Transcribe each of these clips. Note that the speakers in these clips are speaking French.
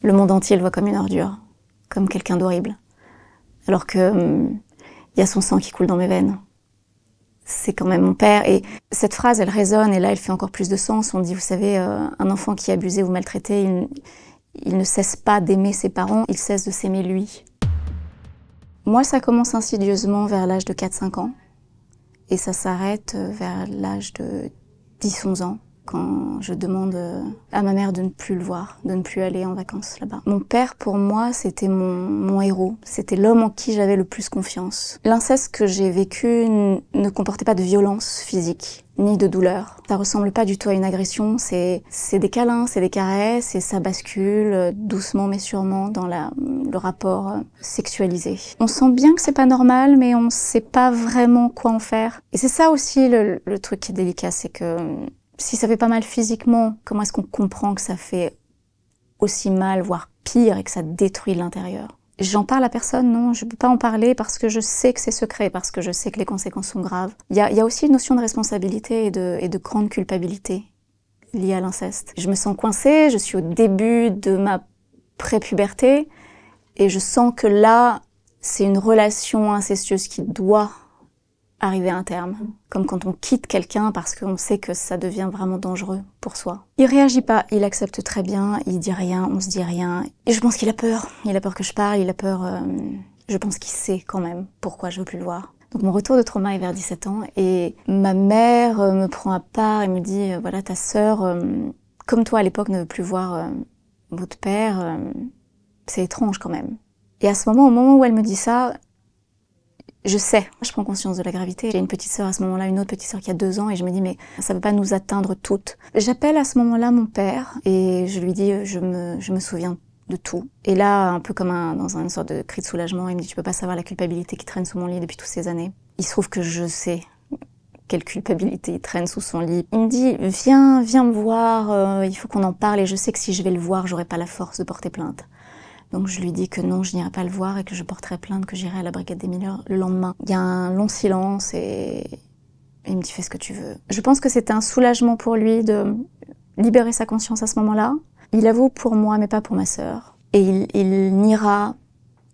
Le monde entier le voit comme une ordure, comme quelqu'un d'horrible. Alors que y a son sang qui coule dans mes veines. C'est quand même mon père. Et cette phrase, elle résonne, et là, elle fait encore plus de sens. On dit, vous savez, un enfant qui est abusé ou maltraité, il ne cesse pas d'aimer ses parents, il cesse de s'aimer lui. Moi, ça commence insidieusement vers l'âge de 4-5 ans. Et ça s'arrête vers l'âge de 10-11 ans, quand je demande à ma mère de ne plus le voir, de ne plus aller en vacances là-bas. Mon père, pour moi, c'était mon héros. C'était l'homme en qui j'avais le plus confiance. L'inceste que j'ai vécu ne comportait pas de violence physique, ni de douleur. Ça ressemble pas du tout à une agression, c'est des câlins, c'est des caresses, et ça bascule doucement mais sûrement dans le rapport sexualisé. On sent bien que c'est pas normal, mais on sait pas vraiment quoi en faire. Et c'est ça aussi le truc qui est délicat, c'est que si ça fait pas mal physiquement, comment est-ce qu'on comprend que ça fait aussi mal, voire pire, et que ça détruit l'intérieur? J'en parle à personne, non, je peux pas en parler parce que je sais que c'est secret, parce que je sais que les conséquences sont graves. Il y a aussi une notion de responsabilité et de grande culpabilité liée à l'inceste. Je me sens coincée, je suis au début de ma prépuberté, et je sens que là, c'est une relation incestueuse qui doit arriver à un terme, comme quand on quitte quelqu'un parce qu'on sait que ça devient vraiment dangereux pour soi. Il réagit pas, il accepte très bien, il dit rien, on se dit rien. Et je pense qu'il a peur que je parle, il a peur, je pense qu'il sait quand même pourquoi je veux plus le voir. Donc mon retour de trauma est vers 17 ans, et ma mère me prend à part et me dit, voilà, ta sœur, comme toi à l'époque, ne veut plus voir votre père, c'est étrange quand même. Et à ce moment, au moment où elle me dit ça, je sais, je prends conscience de la gravité. J'ai une petite sœur à ce moment-là, une autre petite sœur qui a 2 ans, et je me dis, mais ça ne va pas nous atteindre toutes. J'appelle à ce moment-là mon père, et je lui dis, je me souviens de tout. Et là, un peu comme dans une sorte de cri de soulagement, il me dit, tu peux pas savoir la culpabilité qui traîne sous mon lit depuis toutes ces années. Il se trouve que je sais quelle culpabilité il traîne sous son lit. Il me dit, viens me voir, il faut qu'on en parle, et je sais que si je vais le voir, j'aurai pas la force de porter plainte. Donc je lui dis que non, je n'irai pas le voir et que je porterai plainte, que j'irai à la brigade des mineurs le lendemain. Il y a un long silence et il me dit, fais ce que tu veux. Je pense que c'était un soulagement pour lui de libérer sa conscience à ce moment-là. Il avoue pour moi, mais pas pour ma sœur. Et il niera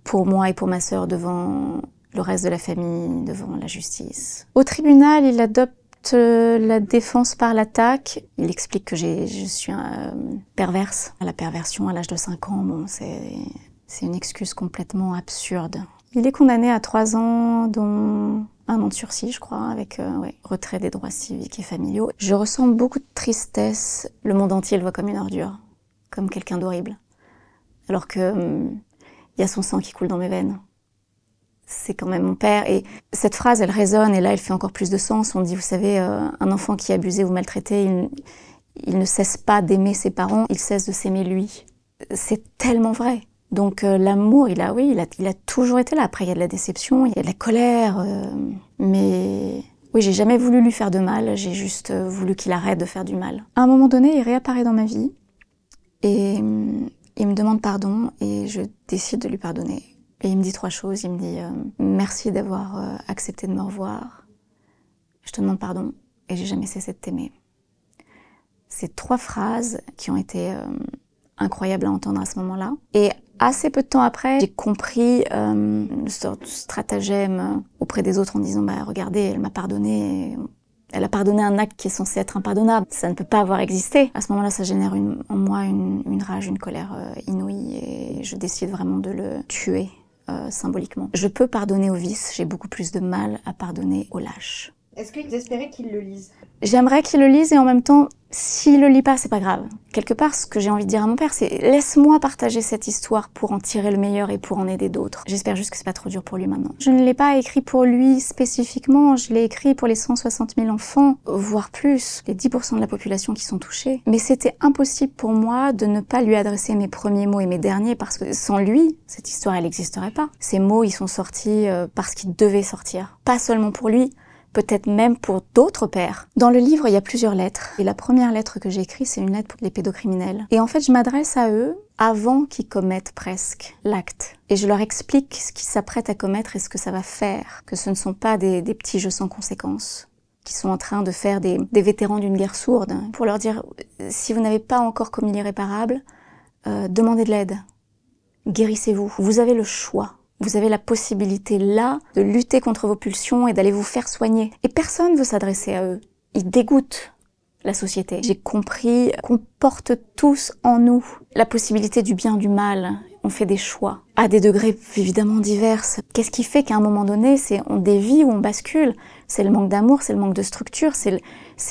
pour moi et pour ma sœur devant le reste de la famille, devant la justice. Au tribunal, il adopte la défense par l'attaque. Il explique que je suis perverse. La perversion à l'âge de 5 ans, bon, c'est une excuse complètement absurde. Il est condamné à 3 ans, dont 1 an de sursis, je crois, avec retrait des droits civiques et familiaux. Je ressens beaucoup de tristesse. Le monde entier le voit comme une ordure, comme quelqu'un d'horrible. Alors que y a son sang qui coule dans mes veines. C'est quand même mon père. Et cette phrase, elle résonne, et là, elle fait encore plus de sens. On dit, vous savez, un enfant qui est abusé ou maltraité, il ne cesse pas d'aimer ses parents, il cesse de s'aimer lui. C'est tellement vrai. Donc l'amour, il a toujours été là. Après, il y a de la déception, il y a de la colère. Mais oui, j'ai jamais voulu lui faire de mal, j'ai juste voulu qu'il arrête de faire du mal. À un moment donné, il réapparaît dans ma vie, et il me demande pardon, et je décide de lui pardonner. Et il me dit 3 choses. Il me dit merci d'avoir accepté de me revoir. Je te demande pardon et j'ai jamais cessé de t'aimer. C'est 3 phrases qui ont été incroyables à entendre à ce moment-là. Et assez peu de temps après, j'ai compris une sorte de stratagème auprès des autres en disant, bah regardez, elle m'a pardonné. Elle a pardonné un acte qui est censé être impardonnable. Ça ne peut pas avoir existé. À ce moment-là, ça génère en moi une rage, une colère inouïe, et je décide vraiment de le tuer. Symboliquement. Je peux pardonner au vice, j'ai beaucoup plus de mal à pardonner aux lâches. Est-ce que vous espérez qu'il le lise? J'aimerais qu'il le lise, et en même temps, s'il le lit pas, c'est pas grave. Quelque part, ce que j'ai envie de dire à mon père, c'est laisse-moi partager cette histoire pour en tirer le meilleur et pour en aider d'autres. J'espère juste que c'est pas trop dur pour lui maintenant. Je ne l'ai pas écrit pour lui spécifiquement, je l'ai écrit pour les 160 000 enfants, voire plus, les 10% de la population qui sont touchés. Mais c'était impossible pour moi de ne pas lui adresser mes premiers mots et mes derniers, parce que sans lui, cette histoire, elle n'existerait pas. Ces mots, ils sont sortis parce qu'ils devaient sortir. Pas seulement pour lui, peut-être même pour d'autres pères. Dans le livre, il y a plusieurs lettres. Et la première lettre que j'ai écrite, c'est une lettre pour les pédocriminels. Et en fait, je m'adresse à eux avant qu'ils commettent presque l'acte. Et je leur explique ce qu'ils s'apprêtent à commettre et ce que ça va faire. Que ce ne sont pas des petits jeux sans conséquences, qui sont en train de faire des vétérans d'une guerre sourde. Pour leur dire, si vous n'avez pas encore commis l'irréparable, demandez de l'aide, guérissez-vous. Vous avez le choix. Vous avez la possibilité là de lutter contre vos pulsions et d'aller vous faire soigner. Et personne ne veut s'adresser à eux. Ils dégoûtent la société. J'ai compris qu'on porte tous en nous la possibilité du bien, du mal. On fait des choix, à des degrés évidemment divers. Qu'est-ce qui fait qu'à un moment donné, on dévie ou on bascule? C'est le manque d'amour, c'est le manque de structure, c'est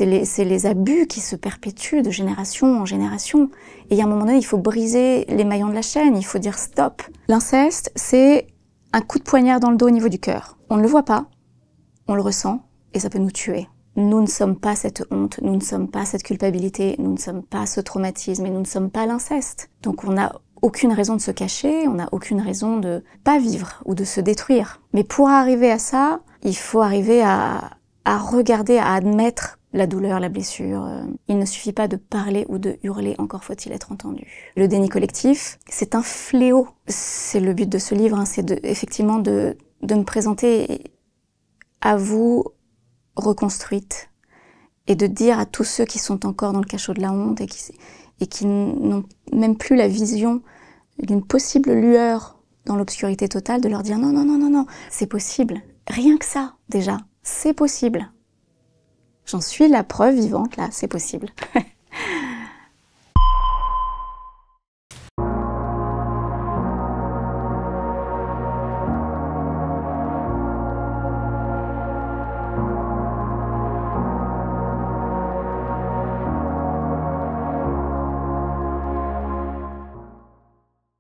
les abus qui se perpétuent de génération en génération. Et il y a un moment donné, il faut briser les maillons de la chaîne, il faut dire stop. L'inceste, c'est un coup de poignard dans le dos au niveau du cœur. On ne le voit pas, on le ressent, et ça peut nous tuer. Nous ne sommes pas cette honte, nous ne sommes pas cette culpabilité, nous ne sommes pas ce traumatisme, et nous ne sommes pas l'inceste. Donc on n'a aucune raison de se cacher, on n'a aucune raison de pas vivre ou de se détruire. Mais pour arriver à ça, il faut arriver à regarder, à admettre la douleur, la blessure. Il ne suffit pas de parler ou de hurler, encore faut-il être entendu. Le déni collectif, c'est un fléau. C'est le but de ce livre, hein, c'est effectivement de me présenter à vous reconstruite et de dire à tous ceux qui sont encore dans le cachot de la honte et qui n'ont même plus la vision d'une possible lueur dans l'obscurité totale, de leur dire non, non, non, non, non, c'est possible. Rien que ça, déjà, c'est possible. J'en suis la preuve vivante, là, c'est possible.